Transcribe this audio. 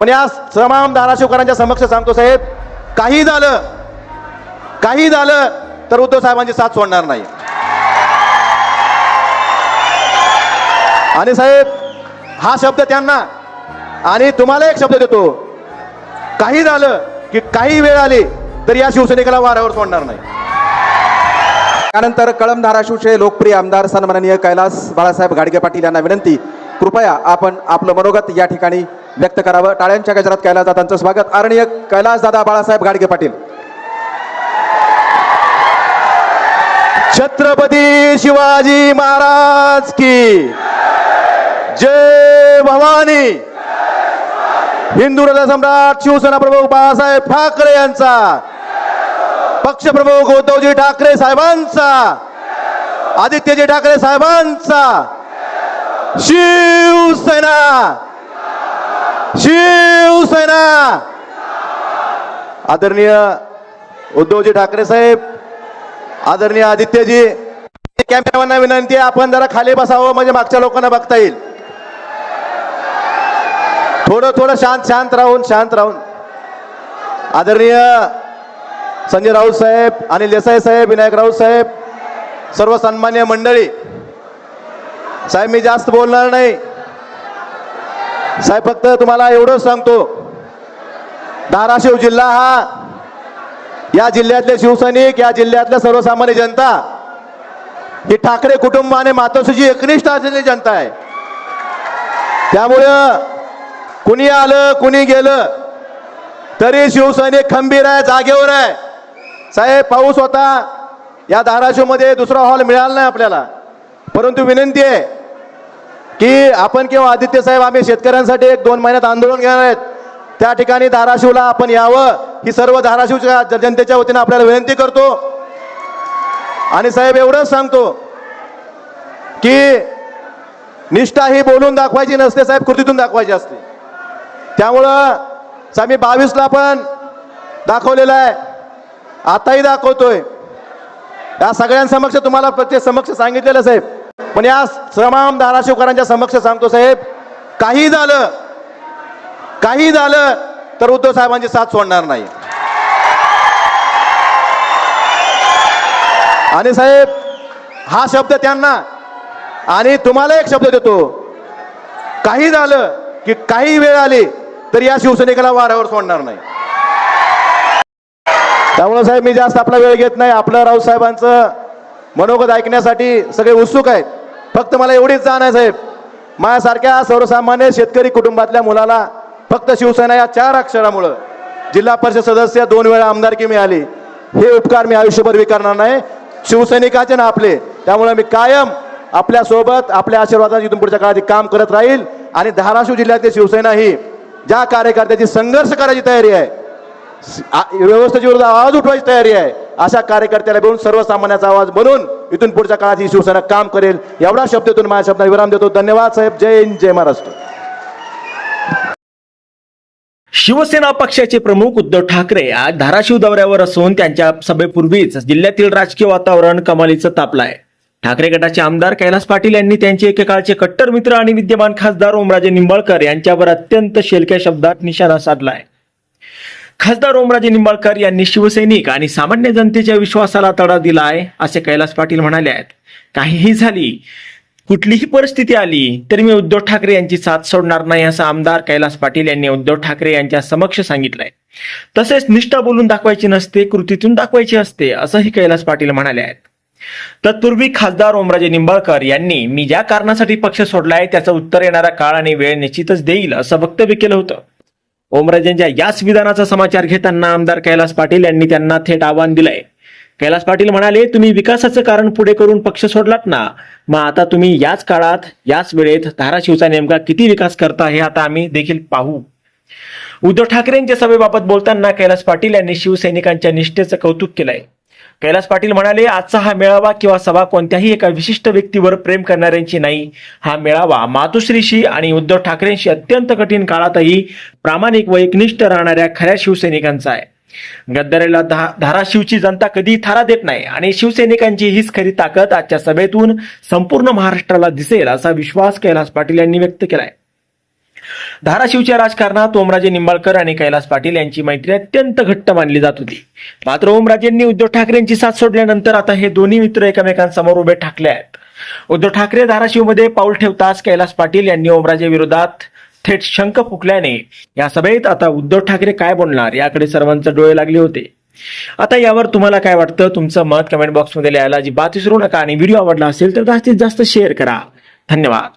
पण या तमाम धाराशिवकरांच्या समक्ष सांगतो साहेब, काही झालं तर उद्धव साहेबांची साथ सोडणार नाही. आणि साहेब हा शब्द त्यांना आणि तुम्हाला एक शब्द देतो, काही झालं की काही वेळ आली तर या शिवसैनिकाला वाऱ्यावर सोडणार नाही. त्यानंतर कळंब धाराशिवचे लोकप्रिय आमदार सन्माननीय कैलास बाळासाहेब गाडगे पाटील यांना विनंती, कृपया आपण आपलं मनोगत या ठिकाणी व्यक्त करावं. टाळ्यांच्या गजरात कैलास दादांचं स्वागत. आदरणीय कैलास दादा बाळासाहेब गाडगे पाटील. छत्रपती शिवाजी महाराज की जय भवानी. हिंदू हृदय सम्राट शिवसेना प्रमुख बाळासाहेब ठाकरे यांचा, पक्षप्रमुख उद्धवजी ठाकरे साहेबांचा, आदित्यजी ठाकरे साहेबांचा, शिवसेना शिवसेना. आदरणीय उद्धवजी ठाकरे साहेब, आदरणीय आदित्यजी, कॅमेरामॅनना विनंती आहे आपण जरा खाली बसावं म्हणजे मागच्या लोकांना बघता येईल. थोडं शांत राहून. आदरणीय संजय राऊत साहेब, अनिल देसाई साहेब, विनायक राऊत साहेब, सर्व सन्मान्य मंडळी, साहेब मी जास्त बोलणार नाही साहेब, फक्त तुम्हाला एवढंच सांगतो, धाराशिव जिल्हा हा, या जिल्ह्यातले शिवसैनिक, या जिल्ह्यातल्या सर्वसामान्य जनता ही ठाकरे कुटुंब आणि मातोश्रीची एकनिष्ठ असलेली जनता आहे. त्यामुळं कुणी आलं कुणी गेलं तरी शिवसैनिक खंबीर आहे, जागेवर आहे. साहेब पाऊस होता, या धाराशिव मध्ये दुसरा हॉल मिळाला नाही आपल्याला, परंतु विनंती आहे की आपण किंवा आदित्य साहेब आम्ही शेतकऱ्यांसाठी 1-2 महिन्यात आंदोलन घेणार आहेत, त्या ठिकाणी धाराशिवला आपण यावं ही सर्व धाराशिवच्या जनतेच्या वतीने आपल्याला विनंती करतो. आणि साहेब एवढंच सांगतो की निष्ठा ही बोलून दाखवायची नसते साहेब, कृतीतून दाखवायची असते. त्यामुळं आम्ही 22ला पण दाखवलेलं आहे, आताही दाखवतोय, या सगळ्यांसमक्ष तुम्हाला प्रत्येक समक्ष सांगितलेलं साहेब. पण या तमाम धाराशिवकरांच्या समक्ष सांगतो साहेब, काही झालं तर उद्धव साहेबांची साथ सोडणार नाही. आणि साहेब हा शब्द त्यांना आणि तुम्हाला एक शब्द देतो, काही झालं की काही वेळ आली तर या शिवसैनिकाला वाऱ्यावर सोडणार नाही. त्यामुळे साहेब मी जास्त आपला वेळ घेत नाही. आपलं राऊत साहेबांचं मनोगत ऐकण्यासाठी सगळे उत्सुक आहेत. फक्त मला एवढीच जाण आहे साहेब, माझ्यासारख्या सर्वसामान्य शेतकरी कुटुंबातल्या मुलाला फक्त शिवसेना या 4 अक्षरामुळं जिल्हा परिषद सदस्य 2 वेळा आमदारकी मिळाली, हे उपकार मी आयुष्यभर विसरणार नाही. शिवसैनिकाचे ना आपले, त्यामुळे मी कायम आपल्या सोबत आपल्या आशीर्वादाने इथून पुढच्या काळात काम करत राहील. आणि धाराशिव जिल्ह्यातली शिवसेना ही ज्या कार्यकर्त्याची संघर्ष करायची तयारी आहे, व्यवस्थेच्या विरोधात आवाज उठवायची तयारी आहे, अशा कार्यकर्त्याला घेऊन सर्वसामान्याचा आवाज बनून इथून पुढच्या काळात ही शिवसेना काम करेल. एवढा शब्दातून माझ्या शब्दाला विराम देतो. धन्यवाद साहेब. जय हिंद, जय महाराष्ट्र. शिवसेना पक्षाचे प्रमुख उद्धव ठाकरे आज धाराशिव दौऱ्यावर असून त्यांच्या सभेपूर्वीच जिल्ह्यातील राजकीय वातावरण कमालीचं तापलंय. ठाकरे गटाचे आमदार कैलास पाटील यांनी त्यांचे एकेकाळचे कट्टर मित्र आणि विद्यमान खासदार ओमराजे निंबाळकर यांच्यावर अत्यंत शेलक्या शब्दात निशाणा साधलाय. खासदार ओमराजे निंबाळकर यांनी शिवसैनिक आणि सामान्य जनतेच्या विश्वासाला तडा दिलाय असे कैलास पाटील म्हणाले आहेत. काहीही झाली, कुठलीही परिस्थिती आली तरी मी उद्धव ठाकरे यांची साथ सोडणार नाही असं आमदार कैलास पाटील यांनी उद्धव ठाकरे यांच्या समक्ष सांगितलंय. तसेच निष्ठा बोलून दाखवायची नसते, कृतीतून दाखवायची असते असंही कैलास पाटील म्हणाले आहेत. तत्पूर्वी खासदार ओमराजे निंबाळकर यांनी मी ज्या कारणासाठी पक्ष सोडलाय त्याचं उत्तर येणारा काळ आणि वेळ निश्चितच देईल असं वक्तव्य केलं होतं. ओमराजेंच्या याच विधानाचा समाचार घेताना आमदार कैलास पाटील यांनी त्यांना थेट आव्हान दिलंय. कैलास पाटील म्हणाले, तुम्ही विकासाचं कारण पुढे करून पक्ष सोडलात ना, मग आता तुम्ही याच काळात याच वेळेत धाराशिवचा नेमका किती विकास करता हे आता आम्ही देखील पाहू. उद्धव ठाकरेंच्या सभेबाबत बोलताना कैलास पाटील यांनी शिवसैनिकांच्या निष्ठेचं कौतुक केलंय. कैलास पाटील म्हणाले, आजचा हा मेळावा किंवा सभा कोणत्याही एका विशिष्ट व्यक्तीवर प्रेम करणाऱ्यांची नाही. हा मेळावा मातोश्रीशी आणि उद्धव ठाकरेंशी अत्यंत कठीण काळातही प्रामाणिक व एकनिष्ठ राहणाऱ्या खऱ्या शिवसैनिकांचा आहे. गद्दारीला धाराशिवची जनता कधी थारा देत नाही आणि शिवसैनिकांची हीच खरी ताकद आजच्या सभेतून संपूर्ण महाराष्ट्राला दिसेल असा विश्वास कैलास पाटील यांनी व्यक्त केलाय. धाराशिवच्या राजकारणात ओमराजे निंबाळकर आणि कैलास पाटील यांची मैत्री अत्यंत घट्ट मानली जात होती. मात्र ओमराजेंनी उद्धव ठाकरेंची साथ सोडल्यानंतर आता हे दोन्ही मित्र एकमेकांसमोर उभे ठाकले आहेत. उद्धव ठाकरे धाराशिवमध्ये पाऊल ठेवताच कैलास पाटील यांनी ओमराजे विरोधात थेट शंख फुकल्याने या सभेत आता उद्धव ठाकरे काय बोलणार याकडे सर्वांचे डोळे लागले होते. आता यावर तुम्हाला काय वाटतं? तुमचं मत कमेंट बॉक्समध्ये लिहायला अजिबात विसरू नका आणि व्हिडिओ आवडला असेल तर जास्तीत जास्त शेअर करा. धन्यवाद.